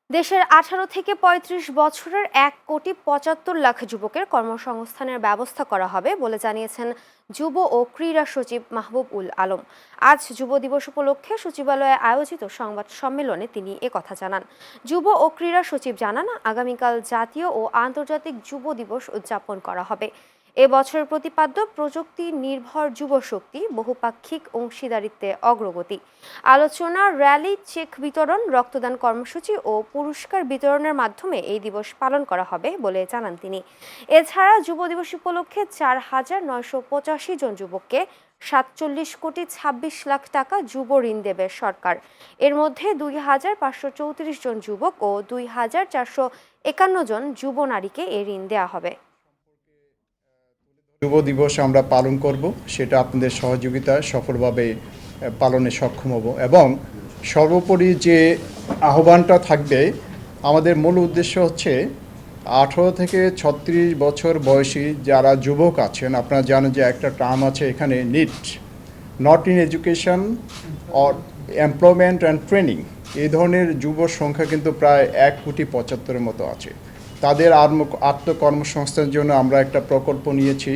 দেশের ১৮ থেকে ৩৫ বছরের ১,৭৫,০০,০০০ যুবকের কর্মসংস্থানের ব্যবস্থা করা হবে বলে জানিয়েছেন যুব ও ক্রীড়া সচিব মাহবুব উল আলম। আজ যুব দিবস উপলক্ষে সচিবালয়ে আয়োজিত সংবাদ সম্মেলনে তিনি একথা জানান। যুব ও ক্রীড়া সচিব জানান, আগামীকাল জাতীয় ও আন্তর্জাতিক যুব দিবস উদযাপন করা হবে। এবছরের প্রতিপাদ্য প্রযুক্তি নির্ভর যুবশক্তি, বহুপাক্ষিক অংশীদারিত্বে অগ্রগতি। আলোচনা, র্যালি, চেক বিতরণ, রক্তদান কর্মসূচি ও পুরস্কার বিতরণের মাধ্যমে এই দিবস পালন করা হবে বলে জানান তিনি। এছাড়া যুব দিবস উপলক্ষে ৪,৯৮৫ জন যুবককে ৪৭,২৬,০০,০০০ টাকা যুব ঋণ দেবে সরকার। এর মধ্যে ২,৫৩৪ জন যুবক ও ২,৪৫১ জন যুব নারীকে এই ঋণ দেওয়া হবে। যুব দিবস আমরা পালন করব, সেটা আপনাদের সহযোগিতায় সফলভাবে পালনে সক্ষম হব। এবং সর্বোপরি যে আহ্বানটা থাকবে, আমাদের মূল উদ্দেশ্য হচ্ছে 18 থেকে 36 বছর বয়সী যারা যুবক আছেন, আপনারা জানেন যে একটা টার্ম আছে এখানে, NEET, not in education or employment and training. এই ধরনের যুব সংখ্যা কিন্তু প্রায় 1,75,00,000 মতো আছে। তাদের আত্মকর্মসংস্থানের জন্য আমরা একটা প্রকল্প নিয়েছি।